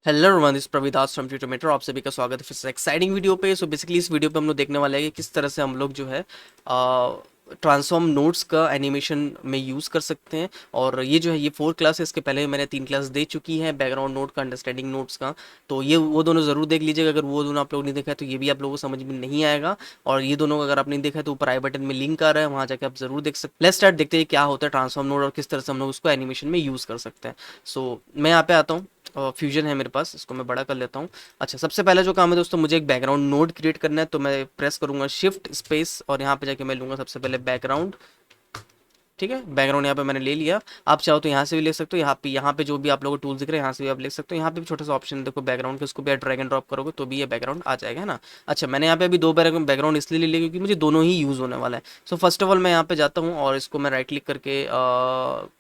Hello everyone, this Pravidas from Tutometer. आप सभी का स्वागत है फिर से एक्साइटिंग वीडियो पे। सो बेसिकली इस वीडियो पे हम लोग देखने वाले हैं कि किस तरह से हम लोग जो है ट्रांसफॉर्म नोड्स का एनिमेशन में यूज़ कर सकते हैं। और ये जो है ये 4 क्लास है। इसके पहले मैंने 3 क्लास दे चुकी है, बैकग्राउंड नोड का, अंडरस्टैंडिंग नोड्स का। तो ये वो दोनों ज़रूर देख लीजिएगा। अगर वो दोनों आप लोग नहीं देखा है तो ये भी आप लोगों को समझ में नहीं आएगा। और ये दोनों अगर आप नहीं देखा है तो ऊपर आई बटन में लिंक आ रहा है, वहाँ जाके आप जरूर देख सकते हैं। लेट्स स्टार्ट, देखते हैं क्या होता है ट्रांसफॉर्म नोड और किस तरह से हम लोग उसको एनिमेशन में यूज़ कर सकते हैं। सो मैं यहाँ पे आता हूँ। फ्यूजन है मेरे पास, इसको मैं बड़ा कर लेता हूँ। अच्छा, सबसे पहला जो काम है दोस्तों, मुझे एक बैकग्राउंड नोड क्रिएट करना है। तो मैं प्रेस करूंगा शिफ्ट स्पेस और यहाँ पे जाके मैं लूंगा सबसे पहले बैकग्राउंड। ठीक है, बैकग्राउंड यहाँ पे मैंने ले लिया। आप चाहो तो यहाँ से भी ले सकते हो, यहाँ पे जो भी आप लोगों को टूल्स दिख रहे हैं यहाँ से भी आप ले सकते हो। यहाँ पे भी छोटा सा ऑप्शन देखो बैकग्राउंड के, उसको भी ड्रैग एंड ड्रॉप करोगे तो भी ये बैकग्राउंड आ जाएगा, है ना। अच्छा, मैंने यहाँ पे अभी 2 बैकग्राउंड इसलिए ले लिया क्योंकि मुझे दोनों ही यूज़ होने वाला है। सो फर्स्ट ऑफ ऑल मैं यहाँ पे जाता हूँ और इसको मैं राइट क्लिक करके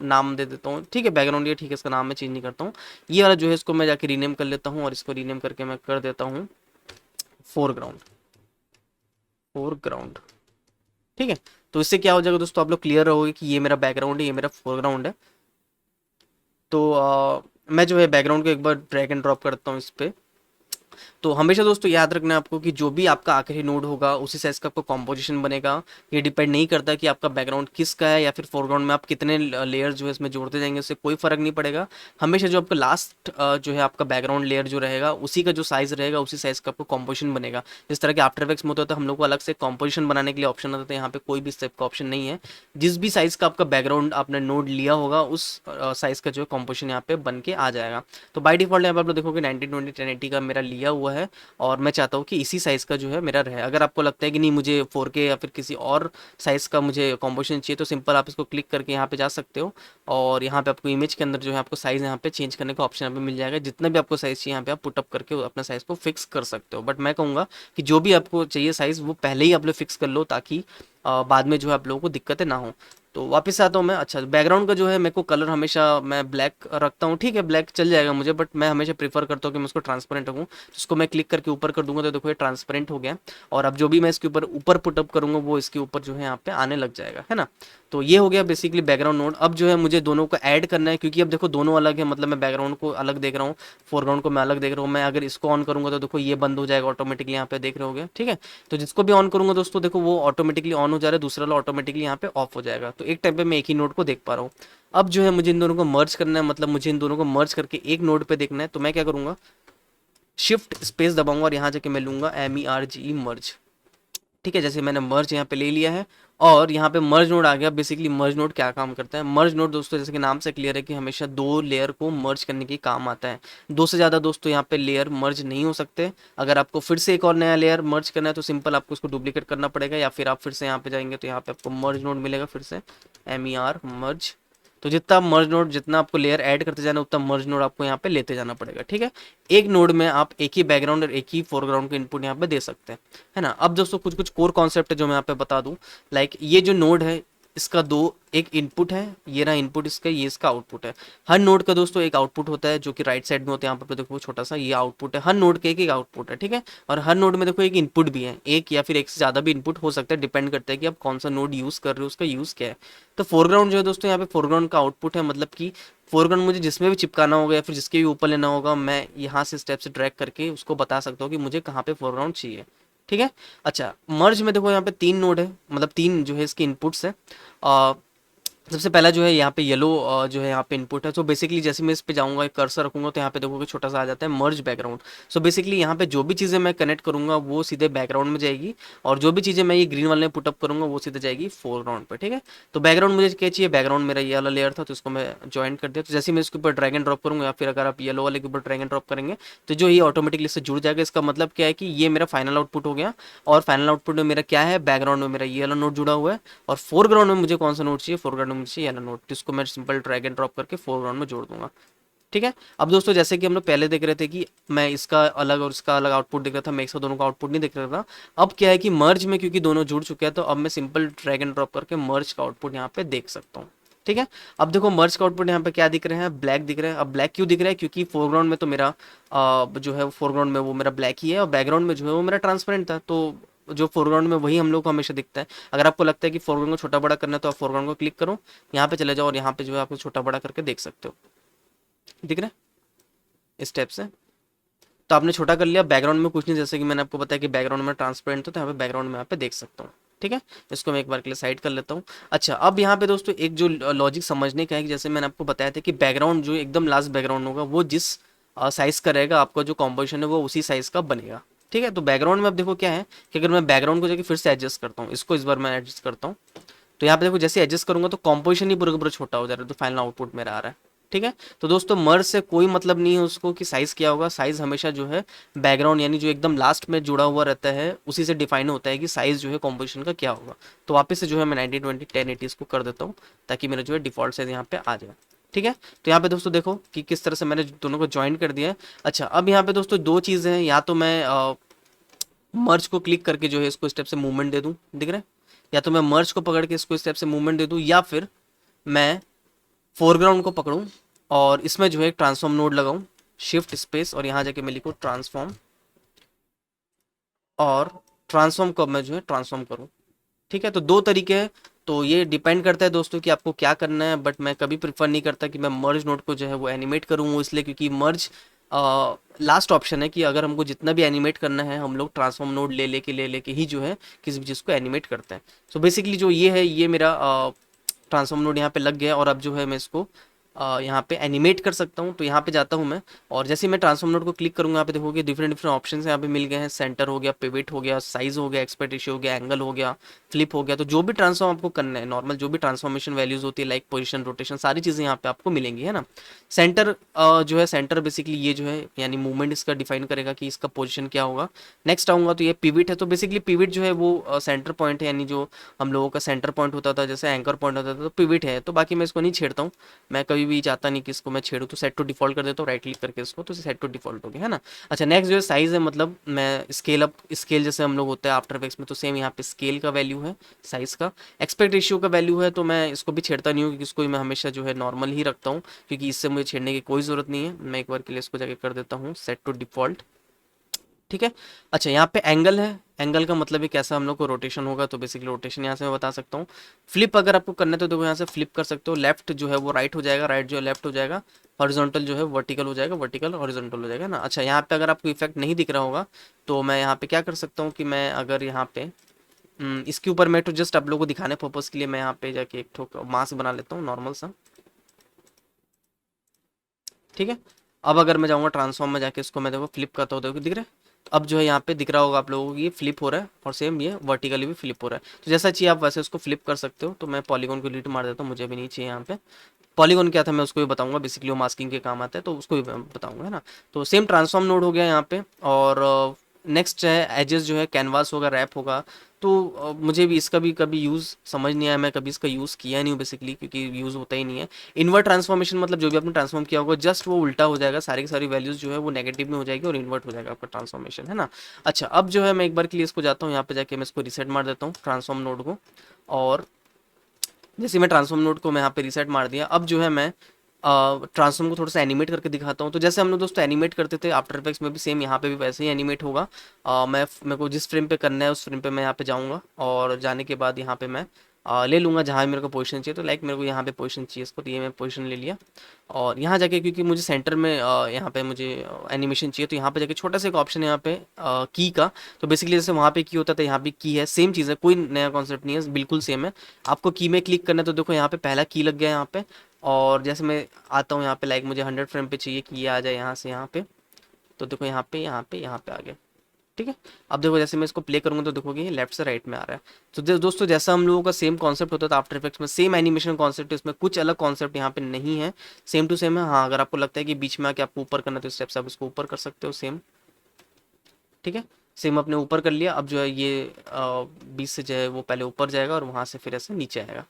नाम दे देता हूँ। ठीक है, बैकग्राउंड ये ठीक है, इसका नाम मैं चेंज नहीं करता हूँ। ये वाला जो है इसको मैं जाके रीनेम कर लेता हूँ और इसको रीनेम करके मैं कर देता हूँ फोरग्राउंड। फोरग्राउंड, ठीक है। तो इससे क्या हो जाएगा दोस्तों, आप लोग क्लियर रहोगे कि ये मेरा बैकग्राउंड है, ये मेरा फोरग्राउंड है। तो मैं जो है बैकग्राउंड को एक बार ड्रैग एंड ड्रॉप करता हूँ इस पे। तो हमेशा दोस्तों याद रखना है आपको कि जो भी आपका आखिरी नोड होगा उसी साइज का आपको कॉम्पोजिशन बनेगा। ये डिपेंड नहीं करता कि आपका बैकग्राउंड किसका है या फिर फोरग्राउंड में आप कितने लेयर जो है इसमें जोड़ते जाएंगे, उससे कोई फर्क नहीं पड़ेगा। हमेशा जो आपका लास्ट जो है आपका बैकग्राउंड लेयर जो रहेगा उसी का जो साइज रहेगा उसी साइज का आपको कॉम्पोजिशन बनेगा। जिस तरह के आफ्टर इफेक्ट्स में होता है तो हम लोग को अलग से कॉम्पोजिशन बनाने के लिए ऑप्शन आता है, यहाँ पे कोई भी इस टाइप का ऑप्शन नहीं है। जिस भी साइज का आपका बैकग्राउंड आपने नोड लिया होगा उस साइज का जो है कॉम्पोजिशन यहाँ पे बन के आ जाएगा। तो बाय डिफॉल्ट यहाँ पे आप लोग देखोगे 1920 1080 का मेरा लिया हुआ है और मैं चाहता हूँ कि इसी साइज़ का जो है मेरा रहे। अगर आपको लगता है कि नहीं मुझे 4K या फिर किसी और साइज़ का मुझे कॉम्पोजिशन चाहिए तो सिंपल आप इसको क्लिक करके यहाँ पे जा सकते हो और यहाँ पे आपको इमेज के अंदर जो है आपको साइज़ यहाँ पे चेंज करने का ऑप्शन यहाँ पे मिल जाएगा। जितना भी आपको साइज़ चाहिए यहाँ पे आप पुटअप करके अपना साइज़ को फिक्स कर सकते हो। बट मैं कहूँगा कि जो भी आपको चाहिए साइज़ वो पहले ही आप लोग फिक्स कर लो ताकि बाद में जो है आप लोगों को दिक्कतें ना हो। तो वापस आता हूँ मैं। अच्छा, बैकग्राउंड का जो है मेरे को कलर हमेशा मैं ब्लैक रखता हूँ। ठीक है, ब्लैक चल जाएगा मुझे, बट मैं हमेशा प्रीफर करता हूँ कि मैं उसको ट्रांसपेरेंट रखूँ। तो इसको मैं क्लिक करके ऊपर कर दूंगा तो देखो ये ट्रांसपेरेंट हो गया। और अब जो भी मैं इसके ऊपर ऊपर पुटअप करूंगा वो इसके ऊपर जो है यहाँ पे आने लग जाएगा, है ना। तो ये हो गया बेसिकली बैकग्राउंड नोड। अब जो है मुझे दोनों को ऐड करना है क्योंकि अब देखो दोनों अलग है, मतलब मैं बैकग्राउंड को अलग देख रहा हूँ, फोरग्राउंड को मैं अलग देख रहा हूँ। मैं अगर इसको ऑन करूंगा तो देखो ये बंद हो जाएगा ऑटोमेटिकली, यहाँ पे देख रहे होगे। ठीक है, तो जिसको भी ऑन करूंगा दोस्तों देखो वो ऑटोमेटिकली ऑन हो जा रहा है, दूसरा वाला ऑटोमेटिकली यहाँ पे ऑफ हो जाएगा। तो एक टाइम पे मैं एक ही नोड को देख पा रहा हूँ। अब जो है मुझे इन दोनों को मर्ज करना है, मतलब मुझे इन दोनों को मर्ज करके एक नोड पे देखना है। तो मैं क्या करूंगा, शिफ्ट स्पेस दबाऊंगा और यहाँ जाके मैं लूंगा MERGE मर्ज। ठीक है, जैसे मैंने मर्ज यहाँ पे ले लिया है और यहाँ पे मर्ज नोड आ गया। बेसिकली मर्ज नोड क्या काम करता है, मर्ज नोड दोस्तों जैसे कि नाम से क्लियर है कि हमेशा 2 लेयर को मर्ज करने के काम आता है। 2 से ज़्यादा दोस्तों यहाँ पे लेयर मर्ज नहीं हो सकते। अगर आपको फिर से एक और नया लेयर मर्ज करना है तो सिंपल आपको उसको डुप्लीकेट करना पड़ेगा या फिर आप फिर से यहाँ पे जाएंगे तो यहाँ पे आपको मर्ज नोड मिलेगा फिर से MER मर्ज। तो जितना मर्ज नोड, जितना आपको लेयर ऐड करते जाना उतना मर्ज नोड आपको यहाँ पे लेते जाना पड़ेगा। ठीक है, एक नोड में आप एक ही बैकग्राउंड और एक ही फोरग्राउंड का इनपुट यहाँ पे दे सकते हैं, है ना। अब दोस्तों कुछ कुछ कोर कॉन्सेप्ट है जो मैं यहाँ पे बता दूं। लाइक ये जो नोड है इसका एक इनपुट है, ये रहा इनपुट इसका, ये इसका आउटपुट है। हर नोड का दोस्तों एक आउटपुट होता है जो कि राइट साइड में होता है। यहाँ पर देखो छोटा सा ये आउटपुट है, हर नोड के एक एक आउटपुट है। ठीक है, और हर नोड में देखो एक इनपुट भी है, एक या फिर एक से ज़्यादा भी इनपुट हो सकता है, डिपेंड करता है कि आप कौन सा नोड यूज़ कर रहे हो, उसका यूज़ क्या है। तो फोरग्राउंड जो है दोस्तों यहाँ पे फोरग्राउंड का आउटपुट है, मतलब कि फोरग्राउंड मुझे जिसमें भी चिपकाना होगा या फिर जिसके भी ऊपर लेना होगा मैं यहाँ से स्टेप से ड्रैग करके उसको बता सकता हूँ कि मुझे कहाँ पे फोरग्राउंड चाहिए। ठीक है, अच्छा मर्ज में देखो यहाँ पे 3 नोड है, मतलब 3 जो है इसके इनपुट्स है। सबसे पहला जो है यहाँ पे येलो जो है यहाँ पे इनपुट है। तो बेसिकली जैसे मैं इस पे जाऊँगा कर्सर रखूँगा तो यहाँ पे देखोगे छोटा सा आ जाता है मर्ज बैकग्राउंड। सो बेसिकली यहाँ पे जो भी चीज़ें मैं कनेक्ट करूँगा वो सीधे बैकग्राउंड में जाएगी और जो भी चीज़ें मैं ये ग्रीन वाले में पुटअप करूँगा वो सीधे जाएगी फोरग्राउंड पे। ठीक है, तो बैकग्राउंड मुझे क्या चाहिए, बैकग्राउंड मेरा ये वाला लेयर था तो इसको मैं ज्वाइन कर दिया। तो जैसे मैं इसके ऊपर ड्रैग एंड ड्रॉप करूँगा या फिर अगर आप येलो वाले के ऊपर ड्रैग एंड ड्रॉप करेंगे तो जो ये ऑटोमेटिकली इससे जुड़ जाएगा। इसका मतलब क्या है कि ये मेरा फाइनल आउटपुट हो गया और फाइनल आउटपुट में मेरा क्या है, बैकग्राउंड में मेरा ये वाला नोट जुड़ा हुआ है और फोरग्राउंड में मुझे कौन सा नोट चाहिए, फोरग्राउंड में मुझे चाहिए येलो नोट। इसको मैं सिंपल ड्रैग एंड ड्रॉप करके फोरग्राउंड में जोड़ दूंगा। ठीक है, अब दोस्तों जैसे कि हम लोग पहले देख रहे थे कि मैं इसका अलग और इसका अलग आउटपुट देख रहा था, मैं एक साथ दोनों का आउटपुट नहीं देख रहा था। अब क्या है कि मर्ज में क्योंकि दोनों जुड़ चुके हैं तो अब मैं सिंपल ड्रैग एंड ड्रॉप करके मर्ज का आउटपुट यहाँ पे देख सकता हूँ। ठीक है, अब देखो मर्ज का आउटपुट यहाँ पे क्या दिख रहे हैं, ब्लैक दिख रहे हैं। अब ब्लैक क्यों दिख रहा है, क्योंकि फोरग्राउंड में तो मेरा जो है फोरग्राउंड में वो मेरा ब्लैक ही है और बैकग्राउंड में जो है वो मेरा ट्रांसपेरेंट था। तो जो फोरग्राउंड में वही हम लोग को हमेशा दिखता है। अगर आपको लगता है कि फोरग्राउंड को छोटा बड़ा करना है तो आप फोरग्राउंड को क्लिक करो, यहाँ पे चले जाओ और यहाँ पे जो है आपको छोटा बड़ा करके देख सकते हो। दिख रहा है इस टाइप से। तो आपने छोटा कर लिया, बैकग्राउंड में कुछ नहीं, जैसे कि मैंने आपको बताया कि बैकग्राउंड में ट्रांसपेरेंट था, तो यहाँ पे बैकग्राउंड में यहाँ पे देख सकता हूँ। ठीक है, इसको मैं एक बार के लिए साइड कर लेता हूँ। अच्छा, अब यहाँ पे दोस्तों एक जो लॉजिक समझने का है कि जैसे मैंने आपको बताया था कि बैकग्राउंड जो एकदम लास्ट बैकग्राउंड होगा वो जिस साइज का रहेगा, आपका जो कॉम्पोजिशन है वो उसी साइज का बनेगा। ठीक है, तो बैकग्राउंड में अब देखो क्या है कि अगर मैं बैकग्राउंड को जाके फिर से एडजस्ट करता हूँ, इसको इस बार मैं एडजस्ट करता हूँ, तो यहाँ पे देखो जैसे एडजस्ट करूंगा तो कॉम्पोजिशन ही पूरा का पूरा छोटा हो जा रहा है, तो फाइनल आउटपुट मेरा आ रहा है। ठीक है, तो दोस्तों मर्ज से कोई मतलब नहीं है उसको कि साइज क्या होगा, साइज हमेशा जो है बैकग्राउंड यानी जो एकदम लास्ट में जुड़ा हुआ रहता है उसी से डिफाइन होता है कि साइज जो है कॉम्पोजिशन का क्या होगा। तो वापस से जो है मैं 1920 1080 इसको कर देता हूँ ताकि मेरा जो है डिफॉल्ट साइज यहाँ पे आ जाए। ठीक है, तो यहाँ पे दोस्तों देखो कि किस तरह से मैंने दोनों को ज्वाइन कर दिया है। अच्छा, अब यहाँ पे दोस्तों दो चीज़ें हैं, या तो मैं मर्ज को क्लिक करके जो है इसको स्टेप से मूवमेंट दे दूं, दिख रहा है, या तो मैं मर्ज को पकड़ के इसको स्टेप से मूवमेंट दे दूं, या फिर मैं फोरग्राउंड को पकड़ूं और इसमें जो है एक ट्रांसफॉर्म नोड लगाऊं, शिफ्ट स्पेस और यहाँ जाके मैं लिखूं ट्रांसफॉर्म, और ट्रांसफॉर्म को मैं जो है ट्रांसफॉर्म करूं। ठीक है, तो दो तरीके हैं, तो ये डिपेंड करता है दोस्तों कि आपको क्या करना है, बट मैं कभी प्रिफर नहीं करता कि मैं मर्ज नोड को जो है वो एनिमेट करूँ, वो इसलिए क्योंकि मर्ज लास्ट ऑप्शन है कि अगर हमको जितना भी एनिमेट करना है हम लोग ट्रांसफॉर्म नोड ले लेके ही जो है किसी भी चीज़ को एनिमेट करते हैं। सो बेसिकली जो ये है ये मेरा ट्रांसफॉर्म नोड यहाँ पे लग गया, और अब जो है मैं इसको यहाँ पे एनिमेट कर सकता हूँ। तो यहाँ पे जाता हूँ मैं, और जैसे मैं ट्रांसफॉर्म नोड को क्लिक करूँगा यहाँ पे देखोगे डिफरेंट डिफरेंट ऑप्शंस यहाँ पे मिल गए हैं, सेंटर हो गया, पिवट हो गया, साइज हो गया, एक्सपेक्ट रेशियो हो गया, एंगल हो गया, फ्लिप हो गया। तो जो भी ट्रांसफॉर्म आपको करना है, नॉर्मल जो भी ट्रांसफॉर्मेशन वैल्यूज होती है लाइक पोजिशन, रोटेशन, सारी चीज़ें यहाँ पे आपको मिलेंगी, है ना। सेंटर जो है सेंटर बेसिकली ये जो है यानी मूवमेंट इसका डिफाइन करेगा कि इसका पोजिशन क्या होगा। नेक्स्ट आऊँगा तो ये पिवट है, तो बेसिकली पिवट जो है वो सेंटर पॉइंट है, यानी जो हम लोगों का सेंटर पॉइंट होता था जैसे एंकर पॉइंट होता था, तो पिवट है। तो बाकी मैं इसको नहीं छेड़ता हूँ, मैं कभी भी चाहता नहीं कि इसको मैं छेड़ूँ, तो सेट टू डिफॉल्ट कर देता हूँ राइट क्लिक करके इसको, तो सेट टू डिफॉल्ट हो गया, है ना। अच्छा, नेक्स्ट जो है साइज है, मतलब मैं स्केल अप स्केल जैसे हम लोग होते हैं आफ्टर इफेक्ट्स में, तो सेम यहाँ पे स्केल का वैल्यू है साइज का, एक्सपेक्ट रेशियो का वैल्यू है, तो मैं इसको भी छेड़ता नहीं हूँ क्योंकि इसको मैं हमेशा जो है नॉर्मल ही रखता हूँ क्योंकि इससे मुझे छेड़ने की कोई ज़रूरत नहीं है। मैं एक बार के लिए इसको जाके कर देता हूँ सेट टू डिफॉल्ट। ठीक है, अच्छा यहाँ पे एंगल है, एंगल का मतलब है कैसा हम लोग को रोटेशन होगा, तो बेसिकली रोटेशन यहाँ से मैं बता सकता हूँ। फ्लिप अगर आपको करना है तो देखो यहाँ से फ्लिप कर सकते हो, लेफ्ट जो है वो राइट हो जाएगा, राइट जो है लेफ्ट हो जाएगा, हॉरिजॉन्टल जो है वर्टिकल हो जाएगा, वर्टिकल हॉरिजॉन्टल हो जाएगा ना। अच्छा, यहाँ पे अगर आपको इफेक्ट नहीं दिख रहा होगा तो मैं यहाँ पे क्या कर सकता हूँ कि मैं अगर यहाँ पे इसके ऊपर मैं तो जस्ट आप लोगों को दिखाने पर्पज़ के लिए मैं यहाँ पे जाके एक ठोक मास्क बना लेता हूँ नॉर्मल सा। ठीक है, अब अगर मैं जाऊँगा ट्रांसफॉर्म में जाके इसको मैं देखो फ्लिप करता हूँ, देखो दिख रहा है, तो अब जो है यहाँ पे दिख रहा होगा आप लोगों को ये फ्लिप हो रहा है और सेम ये वर्टिकली भी फ्लिप हो रहा है। तो जैसा चाहिए आप वैसे उसको फ्लिप कर सकते हो। तो मैं पॉलीगॉन को डिलीट मार देता हूँ, मुझे भी नहीं चाहिए यहाँ पे पॉलीगॉन। क्या था मैं उसको भी बताऊंगा, बेसिकली वो मास्किंग के काम आता है तो उसको भी मैं बताऊंगा, है ना। तो सेम ट्रांसफॉर्म नोड हो गया यहाँ पे, और नेक्स्ट है एजेस जो है कैनवास होगा, रैप होगा। तो मुझे भी इसका भी कभी यूज़ समझ नहीं आया, मैं कभी इसका यूज़ किया नहीं हूँ बेसिकली क्योंकि यूज़ होता ही नहीं है। इन्वर्ट ट्रांसफॉर्मेशन मतलब जो भी आपने ट्रांसफॉर्म किया होगा जस्ट वो उल्टा हो जाएगा, सारी की सारी वैल्यूज़ जो है वो नेगेटिव में हो जाएगी और इन्वर्ट हो जाएगा आपका ट्रांसफॉर्मेशन, है ना। अच्छा, अब जो है मैं एक बार के लिए इसको जाता हूँ, यहाँ पे जाके मैं इसको रिसेट मार देता हूँ ट्रांसफॉर्म नोड को, और जैसे मैं ट्रांसफॉर्म नोड को मैं यहाँ पे रिसेट मार दिया, अब जो है मैं ट्रांसफॉर्म को थोड़ा सा एनिमेट करके दिखाता हूँ। तो जैसे हम लोग दोस्तों एनिमेट करते थे आफ्टर इफेक्ट्स में भी सेम यहाँ पे भी वैसे ही एनिमेट होगा। मैं मेरे को जिस फ्रेम पे करना है उस फ्रेम पे मैं यहाँ पे जाऊँगा, और जाने के बाद यहाँ पे मैं ले लूँगा जहाँ भी मेरे को पोजीशन चाहिए। तो लाइक मेरे को यहाँ पे पोजीशन चाहिए इसको, तो ये मैं पोजीशन ले लिया, और यहाँ जाके क्योंकि मुझे सेंटर में यहाँ पे मुझे एनिमेशन चाहिए, तो यहाँ पे जाके छोटा सा एक ऑप्शन है यहाँ पे की का। तो बेसिकली जैसे वहाँ पे की होता था यहाँ पे की है, सेम चीज़ है, कोई नया कॉन्सेप्ट नहीं है, बिल्कुल सेम है। आपको की में क्लिक करना है तो देखो यहाँ पे पहला की लग गया यहाँ पे, और जैसे मैं आता हूँ यहाँ पे लाइक मुझे 100 फ्रेम पे चाहिए कि ये आ जाए यहाँ से यहाँ पे, तो देखो यहाँ पे आ गया। ठीक है, अब देखो जैसे मैं इसको प्ले करूँगा तो देखोगे ये लेफ्ट से राइट में आ रहा है। तो दोस्तों जैसा हम लोगों का सेम कॉन्सेप्ट होता था आफ्टर इफेक्ट्स में, सेम एनिमेशन कॉन्सेप्ट है, इसमें कुछ अलग कॉन्सेप्ट यहाँ पे नहीं है, सेम टू सेम है। हाँ, अगर आपको लगता है कि बीच में आके आपको ऊपर करना है तो स्टेप्स आप इसको ऊपर कर सकते हो सेम। ठीक है, सेम अपने ऊपर कर लिया। अब जो है ये 20 से जो है वो पहले ऊपर जाएगा और वहाँ से फिर ऐसे नीचे आएगा।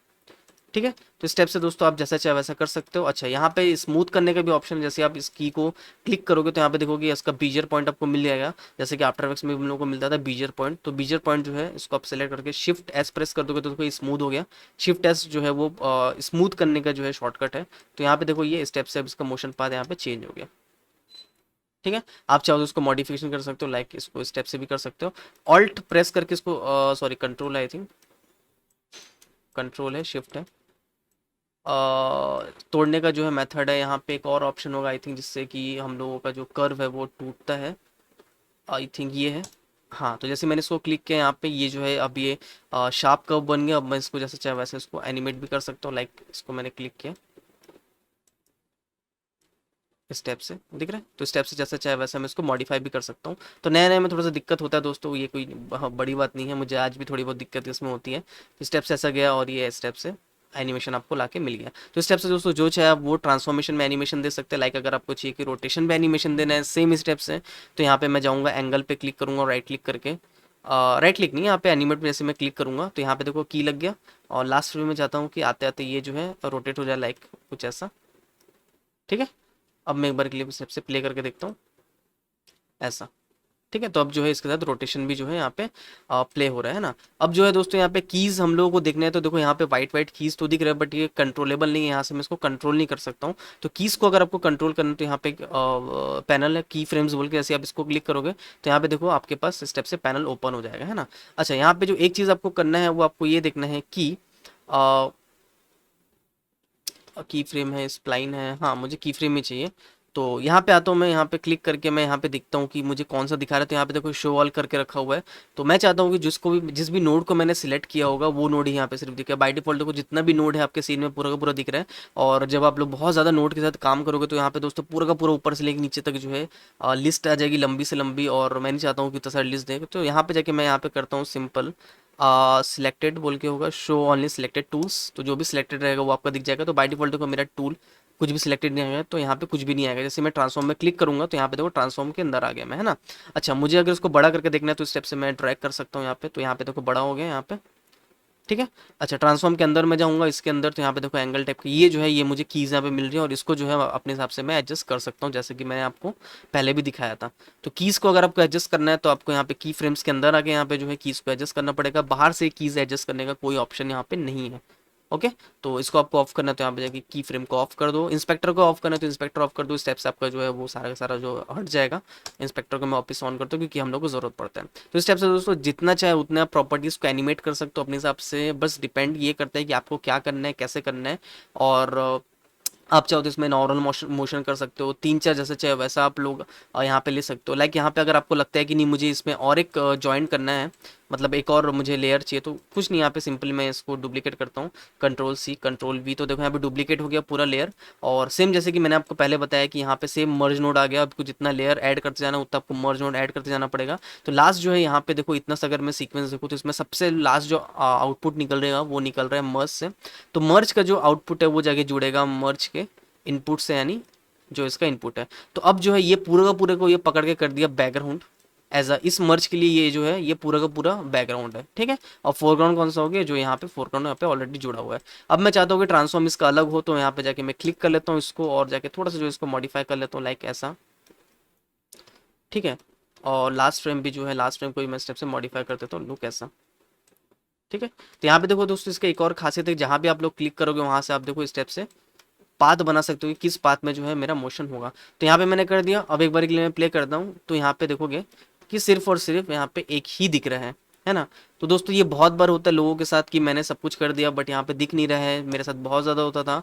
ठीक है, तो स्टेप से दोस्तों आप जैसा चाहे वैसा कर सकते हो। अच्छा, यहाँ पे स्मूथ करने का भी ऑप्शन है, जैसे आप इस की को क्लिक करोगे तो यहाँ पे देखोगे इसका बीजर पॉइंट आपको मिल जाएगा, जैसे कि आफ्टर इफेक्ट्स में हम लोगों को मिलता था बीजर पॉइंट। तो बीजर पॉइंट जो है इसको आप सेलेक्ट करके शिफ्ट एस प्रेस कर दोगे तो देखो स्मूथ हो गया। शिफ्ट एस जो है वो स्मूथ करने का जो है शॉर्टकट है। तो यहाँ पे देखो ये स्टेप से अब इसका मोशन पाथ यहाँ पे चेंज हो गया। ठीक है, आप चाहो तो उसको मॉडिफिकेशन कर सकते हो, लाइक इसको स्टेप से भी कर सकते हो, ऑल्ट प्रेस करके इसको सॉरी कंट्रोल है, आई थिंक कंट्रोल है, शिफ्ट है। तोड़ने का जो है मेथड है, यहाँ पे एक और ऑप्शन होगा आई थिंक जिससे कि हम लोगों का जो कर्व है वो टूटता है। आई थिंक ये है। हाँ, तो जैसे मैंने इसको क्लिक किया यहाँ पे, ये जो है अब ये शार्प कर्व बन गया। अब मैं इसको जैसे चाहे वैसे इसको एनिमेट भी कर सकता हूँ। लाइक इसको मैंने क्लिक किया, स्टेप से दिख रहा है, तो स्टेप से जैसे चाहे वैसे मैं इसको मॉडिफाई भी कर सकता हूँ। तो नया नया में थोड़ा सा दिक्कत होता है दोस्तों, ये कोई बड़ी बात नहीं है, मुझे आज भी थोड़ी बहुत दिक्कत इसमें होती है। तो स्टेप से ऐसा गया और ये स्टेप से एनिमेशन आपको लाके मिल गया। तो स्टेप से दोस्तों जो चाहे आप वो ट्रांसफॉर्मेशन में एनिमेशन दे सकते हैं। लाइक अगर आपको चाहिए कि रोटेशन में एनिमेशन देना है सेम स्टेप से, तो यहाँ पे मैं जाऊँगा, एंगल पे क्लिक करूँगा, राइट क्लिक करके, राइट क्लिक नहीं, यहाँ पे एनिमेट में जैसे मैं क्लिक करूँगा तो यहाँ पे देखो की लग गया। और लास्ट में चाहता हूँ कि आते आते ये जो है रोटेट हो जाए, लाइक कुछ ऐसा। ठीक है, अब मैं एक बार क्लिप स्टेप से प्ले करके देखता हूँ, ऐसा। ठीक है, तो अब जो है इसके साथ रोटेशन भी जो है यहाँ पे प्ले हो रहा है ना। अब जो है दोस्तों यहाँ पे कीज़ हम लोगों को देखना है, तो देखो यहाँ पे वाइट वाइट कीज़ तो दिख रहा है, बट ये कंट्रोलेबल नहीं है, यहाँ से मैं इसको कंट्रोल नहीं कर सकता हूँ। तो कीज़ को अगर आपको कंट्रोल करना है तो यहाँ पे पैनल है की फ्रेम्स बोल के, जैसे आप इसको क्लिक करोगे तो यहाँ पे देखो आपके पास स्टेप से पैनल ओपन हो जाएगा, है ना। अच्छा, यहाँ पे जो एक चीज़ आपको करना है वो आपको ये देखना है कि की फ्रेम है, स्प्लाइन है, हाँ मुझे की फ्रेम ही चाहिए। तो यहाँ पे आता हूँ मैं, यहाँ पे क्लिक करके मैं यहाँ पे देखता हूँ कि मुझे कौन सा दिखा रहा है। तो यहाँ पे देखो शो ऑल करके रखा हुआ है। तो मैं चाहता हूँ कि जिस भी नोड को मैंने सिलेक्ट किया होगा वो नोड ही यहाँ पे सिर्फ दिखे। बाय डिफॉल्ट देखो जितना भी नोड है आपके सीन में पूरा का पूरा दिख रहा है। और जब आप लोग बहुत ज़्यादा नोड के साथ काम करोगे तो यहाँ पे दोस्तों पूरा का पूरा ऊपर से लेकर नीचे तक जो है लिस्ट आ जाएगी, लंबी से लंबी। और मैं नहीं चाहता हूँ कि इतना सारी लिस्ट देगा। तो यहाँ पे जाके मैं यहाँ पे करता हूँ सिंपल सिलेक्टेड बोल के होगा, शो ओनली सिलेक्टेड टूल्स। तो जो भी सिलेक्टेड रहेगा वो आपका दिख जाएगा। तो बाय डिफॉल्ट देखो मेरा टूल कुछ भी सिलेक्टेड नहीं आएगा, तो यहाँ पे कुछ भी नहीं आएगा। जैसे मैं ट्रांसफॉर्म में क्लिक करूंगा तो यहाँ पे देखो ट्रांसफॉर्म के अंदर आ गया मैं, है ना। अच्छा, मुझे अगर इसको बड़ा करके देखना है तो स्टेप से मैं ड्रैग कर सकता हूँ यहाँ पे। तो यहाँ पे देखो बड़ा हो गया यहाँ पे, ठीक है। अच्छा, ट्रांसफॉर्म के अंदर मैं जाऊँगा इसके अंदर, तो यहाँ पे देखो एंगल टाइप की ये जो है ये मुझे कीज़ यहाँ पे मिल रही है। और इसको जो है अपने हिसाब से मैं एडजस्ट कर सकता हूँ, जैसे कि मैंने आपको पहले भी दिखाया था। तो कीज़ को अगर आपको एडजस्ट करना है तो आपको यहाँ पे की फ्रेम्स के अंदर आके यहाँ पे जो है कीज़ को एडजस्ट करना पड़ेगा। बाहर से कीज़ एडजस्ट करने का कोई ऑप्शन यहाँ पे नहीं है। ओके, तो इसको आपको ऑफ करना है तो यहाँ पे जाके की फ्रेम को ऑफ कर दो। इंस्पेक्टर को ऑफ करना है तो इंस्पेक्टर ऑफ कर दो। स्टेप से आपका जो है वो सारा का सारा जो हट जाएगा। इंस्पेक्टर को मैं वापस ऑन करता हूँ क्योंकि हम लोग को जरूरत पड़ता है। तो स्टेप से दोस्तों जितना चाहे उतना आप प्रॉपर्टीज को एनिमेट कर सकते हो अपने हिसाब से। बस डिपेंड ये करता है कि आपको क्या करना है, कैसे करना है। और आप चाहो तो इसमें नॉर्मल मोशन कर सकते हो, 3-4 जैसे चाहे वैसा आप लोग यहाँ पे ले सकते हो। लाइक यहाँ पे अगर आपको लगता है कि नहीं मुझे इसमें और एक जॉइन करना है, मतलब एक और मुझे लेयर चाहिए, तो कुछ नहीं, यहाँ पे सिंपल मैं इसको डुप्लीकेट करता हूँ, कंट्रोल सी कंट्रोल वी। तो देखो यहाँ पे डुप्लीकेट हो गया पूरा लेयर। और सेम जैसे कि मैंने आपको पहले बताया कि यहाँ पे सेम मर्ज नोड आ गया। आपको जितना लेयर ऐड करते जाना उतना आपको मर्ज नोड ऐड करते जाना पड़ेगा। तो लास्ट जो है यहाँ पे देखो इतना सा अगर मैं सीक्वेंस देखूँ तो इसमें सबसे लास्ट जो आउटपुट निकल रहेगा वो निकल रहा है मर्ज से। तो मर्ज का जो आउटपुट है वो जाके जुड़ेगा मर्ज के इनपुट से, यानी जो इसका इनपुट है। तो अब जो है ये पूरा का पूरा को ये पकड़ के कर दिया बैकग्राउंड एज अ, इस मर्ज के लिए ये जो है ये पूरा का पूरा बैकग्राउंड है, ठीक है। और फोरग्राउंड कौन सा हो गया, जो यहाँ पे फोरग्राउंड यहाँ पे ऑलरेडी जुड़ा हुआ है। अब मैं चाहता हूँ कि ट्रांसफॉर्म इसका अलग हो, तो यहाँ पे जाके मैं क्लिक कर लेता हूँ इसको और जाके थोड़ा सा जो इसको मॉडिफाई कर लेता हूँ, लाइक ऐसा, ठीक है। और लास्ट फ्रेम भी जो है, लास्ट फ्रेम को भी मैं स्टेप से मॉडिफाई कर देता हूँ, लुक ऐसा, ठीक है। तो यहाँ पे देखो दोस्तों इसका एक और खासियत है, जहाँ भी आप लोग क्लिक करोगे वहाँ से आप देखो स्टेप से पाथ बना सकते हो कि किस पाथ में जो है मेरा मोशन होगा। तो यहाँ पे मैंने कर दिया। अब एक बार के लिए मैं प्ले करता हूँ तो यहाँ पे देखोगे कि सिर्फ और सिर्फ यहाँ पे एक ही दिख रहा है ना। तो दोस्तों ये बहुत बार होता है लोगों के साथ कि मैंने सब कुछ कर दिया बट यहाँ पे दिख नहीं रहा है। मेरे साथ बहुत ज़्यादा होता था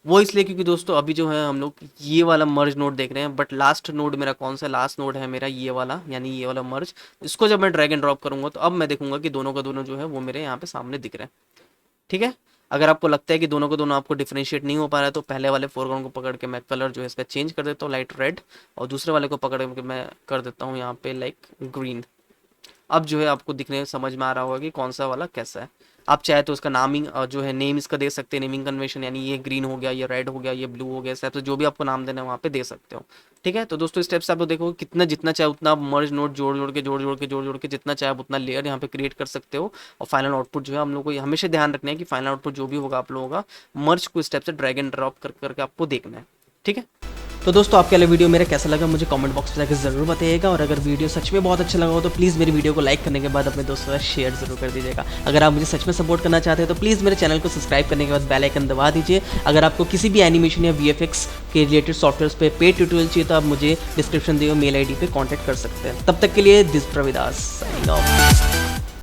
वो, इसलिए क्योंकि दोस्तों अभी जो है हम लोग ये वाला मर्ज नोड देख रहे हैं, बट लास्ट नोड मेरा कौन सा, लास्ट नोड है मेरा ये वाला, यानी ये वाला मर्ज। इसको जब मैं ड्रैग एंड ड्रॉप करूँगा तो अब मैं देखूंगा कि दोनों का दोनों जो है वो मेरे यहाँ पे सामने दिख रहे हैं, ठीक है। अगर आपको लगता है कि दोनों को दोनों आपको डिफरेंशिएट नहीं हो पा रहा है तो पहले वाले फोरग्राउंड को पकड़ के मैं कलर जो है इसका चेंज कर देता हूँ लाइट रेड, और दूसरे वाले को पकड़ के मैं कर देता हूँ यहाँ पे लाइक ग्रीन। अब जो है आपको दिखने समझ में आ रहा होगा कि कौन सा वाला कैसा है। आप चाहे तो उसका नामिंग जो है नेम इसका दे सकते हैं, नेमिंग कन्वेंशन, यानी ये ग्रीन हो गया, ये रेड हो गया, ये ब्लू हो गया, इस टाइप से जो भी आपको नाम देना है वहाँ पे दे सकते हो, ठीक है। तो दोस्तों स्टेप से आप लोग देखो कितना जितना चाहे उतना आप मर्ज नोड जोड़ के जितना चाहे आप उतना लेयर यहाँ पे क्रिएट कर सकते हो। और फाइनल आउटपुट जो है हम लोग को हमेशा ध्यान रखना है कि फाइनल आउटपुट जो भी होगा आप लोगों का मर्ज को स्टेप से ड्रैग एंड ड्रॉप करके आपको देखना है, ठीक है। तो दोस्तों आपके लिए वीडियो मेरा कैसा लगा मुझे कमेंट बॉक्स में जाकर जरूर बताइएगा। और अगर वीडियो सच में बहुत अच्छा लगा हो तो प्लीज़ मेरी वीडियो को लाइक करने के बाद अपने दोस्तों के साथ शेयर जरूर कर दीजिएगा। अगर आप मुझे सच में सपोर्ट करना चाहते हैं तो प्लीज़ मेरे चैनल को सब्सक्राइब करने के बाद बेल आइकन दबा दीजिए। अगर आपको किसी भी एनिमेशन या VFX के रिलेटेड सॉफ्टवेयर पे पेड ट्यूटोरियल चाहिए तो आप मुझे डिस्क्रिप्शन दिए मेल ID पे कॉन्टैक्ट कर सकते हैं। तब तक के लिए दिस प्रविदास साइनिंग ऑफ।